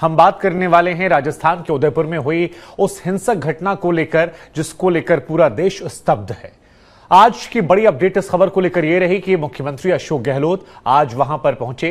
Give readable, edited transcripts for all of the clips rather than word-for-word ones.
हम बात करने वाले हैं राजस्थान के उदयपुर में हुई उस हिंसक घटना को लेकर जिसको लेकर पूरा देश स्तब्ध है। आज की बड़ी अपडेट इस खबर को लेकर यह रही कि मुख्यमंत्री अशोक गहलोत आज वहां पर पहुंचे,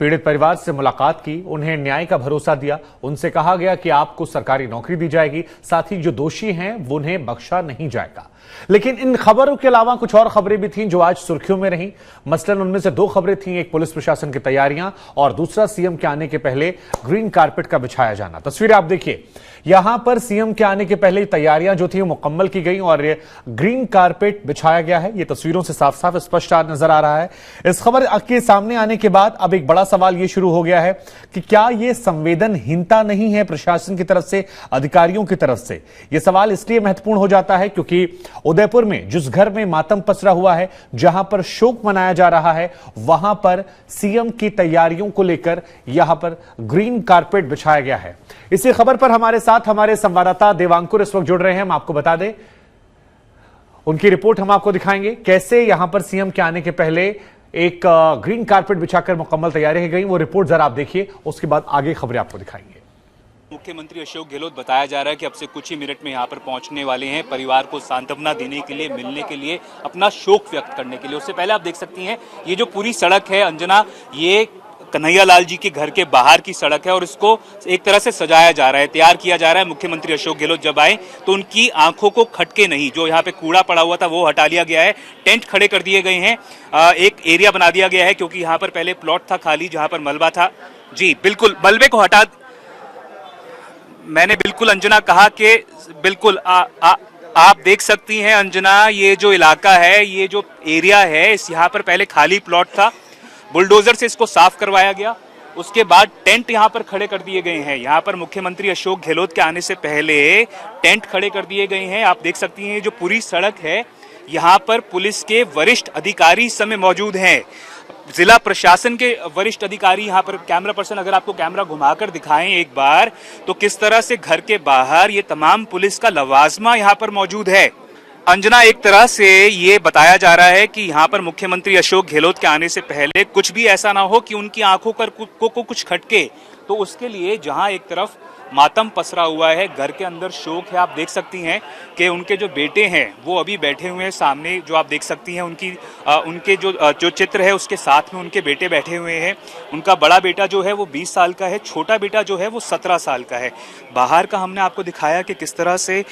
पीड़ित परिवार से मुलाकात की, उन्हें न्याय का भरोसा दिया। उनसे कहा गया कि आपको सरकारी नौकरी दी जाएगी, साथ ही जो दोषी हैं वो उन्हें बख्शा नहीं जाएगा। लेकिन इन खबरों के अलावा कुछ और खबरें भी थीं जो आज सुर्खियों में रहीं। मसलन उनमें से दो खबरें थीं, एक पुलिस प्रशासन की तैयारियां और दूसरा सीएम के आने के पहले ग्रीन कारपेट का बिछाया जाना। तस्वीरें आप देखिए, यहां पर सीएम के आने के पहले तैयारियां जो थी वो मुकम्मल की गई और ग्रीन कारपेट बिछाया गया है। ये तस्वीरों से साफ साफ स्पष्ट नजर आ रहा है। इस खबर के सामने आने के बाद अब एक बड़ा सवाल ये शुरू हो गया है कि क्या ये संवेदनहीनता नहीं है प्रशासन की तरफ से, अधिकारियों की तरफ से? यह सवाल इसलिए महत्वपूर्ण हो जाता है क्योंकि उदयपुर में जिस घर में मातम पसरा हुआ है, जहां पर शोक मनाया जा रहा है, वहां पर सीएम की तैयारियों को लेकर यहां पर ग्रीन कारपेट बिछाया गया है। इसी खबर पर हमारे साथ हमारे संवाददाता देवांकुर इस वक्त जुड़ रहे हैं। हम आपको बता दें, उनकी रिपोर्ट हम आपको दिखाएंगे कैसे यहां पर सीएम के आने के पहले एक ग्रीन कारपेट बिछाकर मुकम्मल तैयारी की गई। वो रिपोर्ट जरा आप देखिए, उसके बाद आगे खबरें आपको दिखाएंगे। मुख्यमंत्री अशोक गहलोत बताया जा रहा है कि अब से कुछ ही मिनट में यहाँ पर पहुंचने वाले हैं, परिवार को सांत्वना देने के लिए, मिलने के लिए, अपना शोक व्यक्त करने के लिए। उससे पहले आप देख सकती हैं ये जो पूरी सड़क है अंजना, ये कन्हैया लाल जी के घर के बाहर की सड़क है और इसको एक तरह से सजाया जा रहा है, तैयार किया जा रहा है। मुख्यमंत्री अशोक गहलोत जब आए तो उनकी आंखों को खटके नहीं, जो यहाँ पे कूड़ा पड़ा हुआ था वो हटा लिया गया है, टेंट खड़े कर दिए गए हैं, एक एरिया बना दिया गया है क्योंकि यहाँ पर पहले प्लॉट था खाली जहाँ पर मलबा था। जी बिल्कुल, मलबे को हटा, मैंने बिल्कुल अंजना कहा कि बिल्कुल आप देख सकती हैं अंजना, ये जो इलाका है, ये जो एरिया है, इस यहाँ पर पहले खाली प्लॉट था, बुलडोजर से इसको साफ करवाया गया, उसके बाद टेंट यहाँ पर खड़े कर दिए गए हैं। यहाँ पर मुख्यमंत्री अशोक गहलोत के आने से पहले टेंट खड़े कर दिए गए हैं। आप देख सकती हैं जो पूरी सड़क है, यहाँ पर पुलिस के वरिष्ठ अधिकारी इस समय मौजूद हैं, जिला प्रशासन के वरिष्ठ अधिकारी यहाँ पर। कैमरा पर्सन अगर आपको कैमरा घुमाकर दिखाएं एक बार, तो किस तरह से घर के बाहर ये तमाम पुलिस का लवाजमा यहाँ पर मौजूद है। अंजना, एक तरह से ये बताया जा रहा है कि यहाँ पर मुख्यमंत्री अशोक गहलोत के आने से पहले कुछ भी ऐसा ना हो कि उनकी आंखों को कुछ खटके, तो उसके लिए जहाँ एक तरफ मातम पसरा हुआ है, घर के अंदर शोक है। आप देख सकती हैं कि उनके जो बेटे हैं वो अभी बैठे हुए हैं सामने, जो आप देख सकती हैं उनके जो चित्र है उसके साथ में उनके बेटे बैठे हुए हैं। उनका बड़ा बेटा जो है वो 20 साल का है, छोटा बेटा जो है वो 17 साल का है। बाहर का हमने आपको दिखाया कि किस तरह से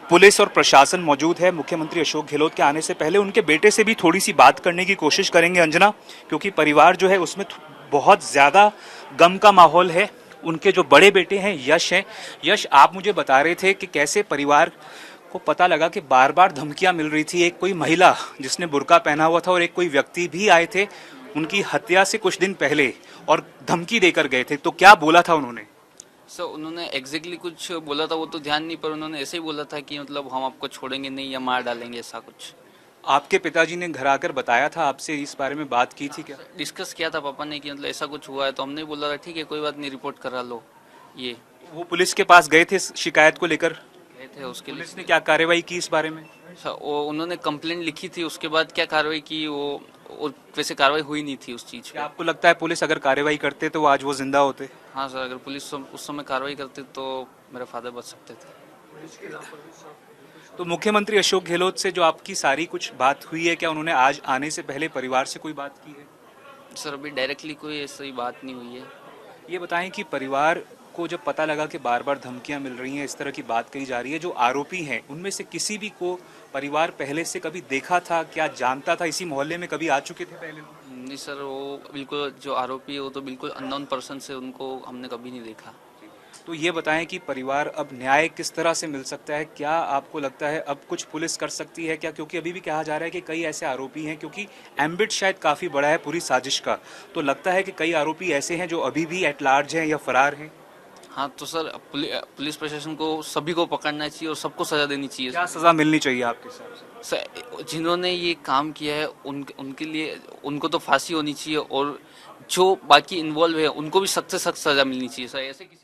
पुलिस और प्रशासन मौजूद है। मुख्यमंत्री अशोक गहलोत के आने से पहले उनके बेटे से भी थोड़ी सी बात करने की कोशिश करेंगे अंजना, क्योंकि परिवार जो है उसमें बहुत ज़्यादा गम का माहौल है। उनके जो बड़े बेटे हैं यश हैं, यश आप मुझे बता रहे थे कि कैसे परिवार को पता लगा कि बार बार धमकियां मिल रही थी। एक कोई महिला जिसने बुर्का पहना हुआ था और एक कोई व्यक्ति भी आए थे उनकी हत्या से कुछ दिन पहले और धमकी देकर गए थे, तो क्या बोला था उन्होंने? सर उन्होंने एग्जैक्टली कुछ बोला था वो तो ध्यान नहीं, पर उन्होंने ऐसे ही बोला था कि मतलब हम आपको छोड़ेंगे नहीं या मार डालेंगे, ऐसा कुछ। आपके पिताजी ने घर आकर बताया था आपसे, इस बारे में बात की थी क्या? डिस्कस किया था पापा ने कि मतलब ऐसा कुछ हुआ है, तो हमने बोला था ठीक है कोई बात नहीं, रिपोर्ट करा लो। ये वो पुलिस के पास गए थे शिकायत को लेकर? गए थे। उसके लिए पुलिस ने क्या कार्रवाई की इस बारे में? सर वो उन्होंने कंप्लेंट लिखी थी, उसके बाद क्या कार्रवाई की वो वैसे कार्रवाई हुई नहीं थी उस चीज़ पे। आपको लगता है पुलिस अगर कार्रवाई करते तो आज वो जिंदा होते? हाँ सर, अगर पुलिस उस समय कार्रवाई करते तो मेरे फादर बच सकते थे। तो मुख्यमंत्री अशोक गहलोत से जो आपकी सारी कुछ बात हुई है, क्या उन्होंने आज आने से पहले परिवार से कोई बात की है? सर अभी डायरेक्टली कोई ऐसी बात नहीं हुई है। ये बताएं कि परिवार को जब पता लगा कि बार बार धमकियां मिल रही हैं, इस तरह की बात कही जा रही है, जो आरोपी हैं उनमें से किसी भी को परिवार पहले से कभी देखा था, क्या जानता था, इसी मोहल्ले में कभी आ चुके थे पहले? नहीं सर, वो बिल्कुल जो आरोपी है वो तो बिल्कुल अननोन पर्सन से, उनको हमने कभी नहीं देखा। तो ये बताएं कि परिवार अब न्याय किस तरह से मिल सकता है? क्या आपको लगता है अब कुछ पुलिस कर सकती है क्या? क्योंकि अभी भी कहा जा रहा है कि कई ऐसे आरोपी हैं, क्योंकि एम्बिट शायद काफ़ी बड़ा है पूरी साजिश का, तो लगता है कि कई आरोपी ऐसे हैं जो अभी भी एट लार्ज हैं या फरार हैं। हाँ तो सर पुलिस प्रशासन को सभी को पकड़ना चाहिए और सबको सजा देनी चाहिए। क्या सजा मिलनी चाहिए आपके हिसाब से? सर जिन्होंने ये काम किया है उनके लिए उनको तो फांसी होनी चाहिए, और जो बाकी इन्वॉल्व है उनको भी सख्त से सख्त सजा मिलनी चाहिए सर। ऐसे किसी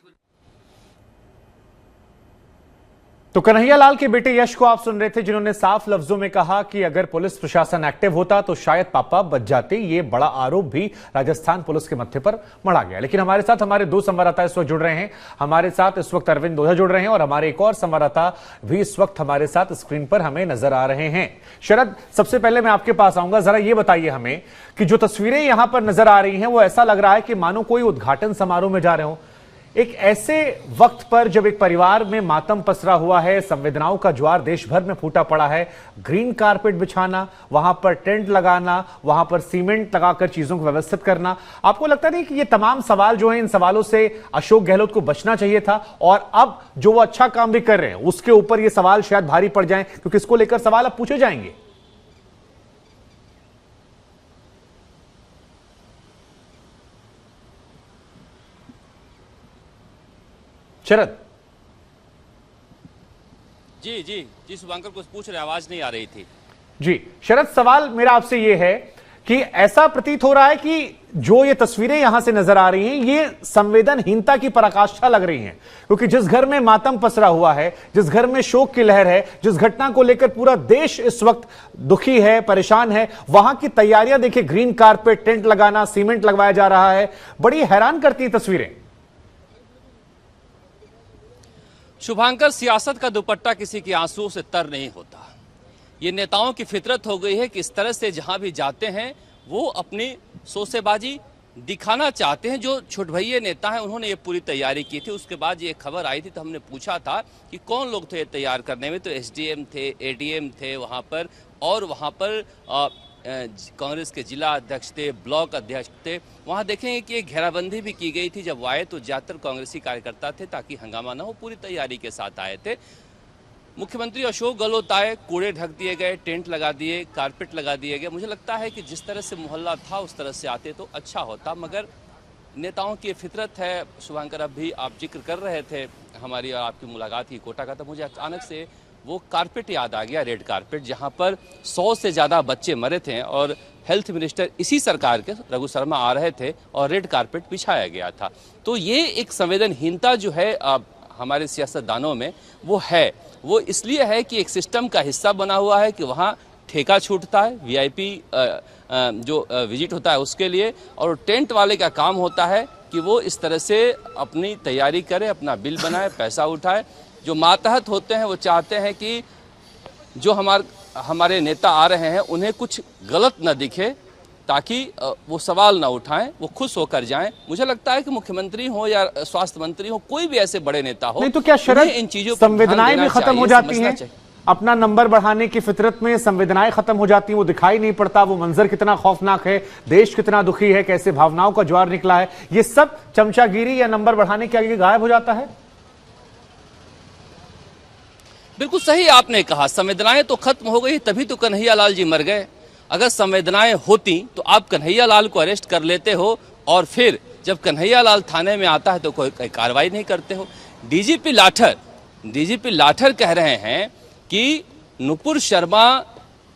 तो कन्हैयालाल के बेटे यश को आप सुन रहे थे, जिन्होंने साफ लफ्जों में कहा कि अगर पुलिस प्रशासन एक्टिव होता तो शायद पापा बच जाते। ये बड़ा आरोप भी राजस्थान पुलिस के मत्थे पर मढ़ा गया। लेकिन हमारे साथ हमारे दो संवाददाता इस वक्त जुड़ रहे हैं। हमारे साथ इस वक्त अरविंद दोधा जुड़ रहे हैं और हमारे एक और संवाददाता भी इस वक्त हमारे साथ स्क्रीन पर हमें नजर आ रहे हैं। शरद, सबसे पहले मैं आपके पास आऊंगा, जरा ये बताइए हमें कि जो तस्वीरें यहां पर नजर आ रही हैं वो ऐसा लग रहा है कि मानो कोई उद्घाटन समारोह में जा रहे हो। एक ऐसे वक्त पर जब एक परिवार में मातम पसरा हुआ है, संवेदनाओं का ज्वार देश भर में फूटा पड़ा है, ग्रीन कारपेट बिछाना, वहां पर टेंट लगाना, वहां पर सीमेंट लगाकर चीजों को व्यवस्थित करना, आपको लगता नहीं कि ये तमाम सवाल जो हैं, इन सवालों से अशोक गहलोत को बचना चाहिए था? और अब जो वो अच्छा काम भी कर रहे हैं उसके ऊपर ये सवाल शायद भारी पड़ जाएं, क्योंकि इसको लेकर सवाल अब पूछे जाएंगे। शरद जी जी जी शुभांकर कुछ पूछ रहे, आवाज नहीं आ रही थी। जी शरद, सवाल मेरा आपसे यह है कि ऐसा प्रतीत हो रहा है कि जो ये तस्वीरें यहां से नजर आ रही हैं ये संवेदनहीनता की पराकाष्ठा लग रही हैं, क्योंकि जिस घर में मातम पसरा हुआ है, जिस घर में शोक की लहर है, जिस घटना को लेकर पूरा देश इस वक्त दुखी है, परेशान है, वहां की तैयारियां देखिए, ग्रीन कारपेट, टेंट लगाना, सीमेंट लगवाया जा रहा है। बड़ी हैरान करती तस्वीरें। शुभांकर, सियासत का दुपट्टा किसी के आंसुओं से तर नहीं होता। ये नेताओं की फितरत हो गई है कि इस तरह से जहां भी जाते हैं वो अपनी सोसेबाजी दिखाना चाहते हैं। जो छुटभैये नेता हैं उन्होंने ये पूरी तैयारी की थी। उसके बाद ये खबर आई थी तो हमने पूछा था कि कौन लोग थे ये तैयार करने में, तो एसडीएम थे, एडीएम थे वहाँ पर, और वहाँ पर कांग्रेस के जिला अध्यक्ष थे, ब्लॉक अध्यक्ष थे। वहाँ देखेंगे कि एक घेराबंदी भी की गई थी। जब वो आए तो ज़्यादातर कांग्रेसी कार्यकर्ता थे ताकि हंगामा ना हो, पूरी तैयारी के साथ आए थे। मुख्यमंत्री अशोक गहलोत आए, कूड़े ढक दिए गए, टेंट लगा दिए, कारपेट लगा दिए गए। मुझे लगता है कि जिस तरह से मोहल्ला था उस तरह से आते तो अच्छा होता, मगर नेताओं की फितरत है। शुभांकर, अब भी आप जिक्र कर रहे थे हमारी और आपकी मुलाकात की कोटा का, तो मुझे अचानक से वो कारपेट याद आ गया, रेड कारपेट, जहां पर 100 से ज़्यादा बच्चे मरे थे और हेल्थ मिनिस्टर इसी सरकार के रघु शर्मा आ रहे थे और रेड कारपेट बिछाया गया था। तो ये एक संवेदनहीनता जो है हमारे सियासतदानों में वो है, वो इसलिए है कि एक सिस्टम का हिस्सा बना हुआ है कि वहाँ ठेका छूटता है, वीआईपी जो विजिट होता है उसके लिए, और टेंट वाले का काम होता है कि वो इस तरह से अपनी तैयारी करे, अपना बिल बनाए, पैसा उठाए। जो मातहत होते हैं वो चाहते हैं कि जो हमारे नेता आ रहे हैं उन्हें कुछ गलत न दिखे, ताकि वो सवाल ना उठाएं, वो खुश होकर जाएं। मुझे लगता है कि मुख्यमंत्री हो या स्वास्थ्य मंत्री हो, कोई भी ऐसे बड़े नेता हो, नहीं तो क्या शरद, इन चीजों संवेदनाएं भी खत्म हो जाती हैं? अपना नंबर बढ़ाने की फितरत में संवेदनाएं खत्म हो जाती हैं, वो दिखाई नहीं पड़ता वो मंजर कितना खौफनाक है, देश कितना दुखी है, कैसे भावनाओं का ज्वार निकला है, ये सब चमचागिरी या नंबर बढ़ाने के आगे गायब हो जाता है। बिल्कुल सही आपने कहा, संवेदनाएं तो खत्म हो गई, तभी तो कन्हैयालाल जी मर गए। अगर संवेदनाएं होती तो आप कन्हैयालाल को अरेस्ट कर लेते हो और फिर जब कन्हैयालाल थाने में आता है तो कोई कार्रवाई नहीं करते हो। डीजीपी लाठर कह रहे हैं कि नुपुर शर्मा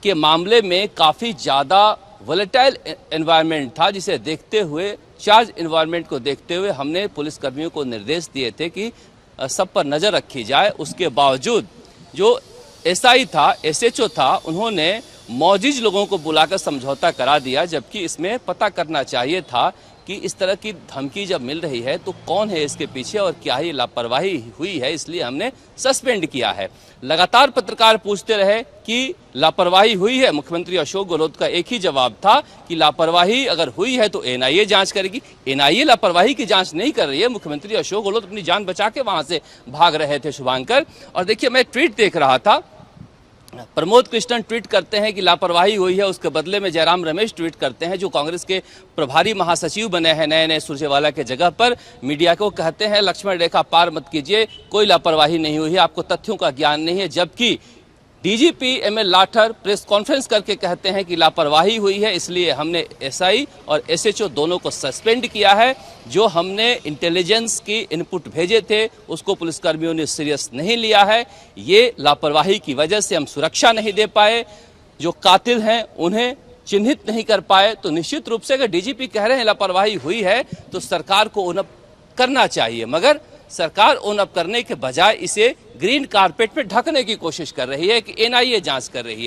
के मामले में काफ़ी ज़्यादा वोलेटाइल एनवायरनमेंट था, जिसे देखते हुए, चार्ज एनवायरनमेंट को देखते हुए हमने पुलिसकर्मियों को निर्देश दिए थे कि सब पर नज़र रखी जाए। उसके बावजूद जो एसआई था, एसएचओ था, उन्होंने मौजूद लोगों को बुलाकर समझौता करा दिया, जबकि इसमें पता करना चाहिए था कि इस तरह की धमकी जब मिल रही है तो कौन है इसके पीछे और क्या ही लापरवाही हुई है, इसलिए हमने सस्पेंड किया है। लगातार पत्रकार पूछते रहे कि लापरवाही हुई है, मुख्यमंत्री अशोक गहलोत का एक ही जवाब था कि लापरवाही अगर हुई है तो एनआईए जांच करेगी। एनआईए लापरवाही की जांच नहीं कर रही है, मुख्यमंत्री अशोक गहलोत अपनी जान बचा के वहां से भाग रहे थे शुभांकर। और देखिए, मैं ट्वीट देख रहा था, प्रमोद कृष्णन ट्वीट करते हैं कि लापरवाही हुई है, उसके बदले में जयराम रमेश ट्वीट करते हैं, जो कांग्रेस के प्रभारी महासचिव बने हैं नए सुरजेवाला के जगह पर, मीडिया को कहते हैं लक्ष्मण रेखा पार मत कीजिए, कोई लापरवाही नहीं हुई है, आपको तथ्यों का ज्ञान नहीं है। जबकि DGP ML Lather press conference करके कहते हैं कि लापरवाही हुई है, इसलिए हमने एसआई और एसएचओ दोनों को सस्पेंड किया है। जो हमने इंटेलिजेंस की इनपुट भेजे थे उसको पुलिसकर्मियों ने सीरियस नहीं लिया है। ये लापरवाही की वजह से हम सुरक्षा नहीं दे पाए, जो कातिल हैं उन्हें चिन्हित नहीं कर पाए। तो निश्चित रूप से अगर डीजीपी कह रहे हैं लापरवाही हुई है तो सरकार को उन्हें करना चाहिए, मगर सरकार ओन अप करने के बजाय इसे ग्रीन कारपेट पे ढकने की कोशिश कर रही है कि एनआईए जांच कर रही है।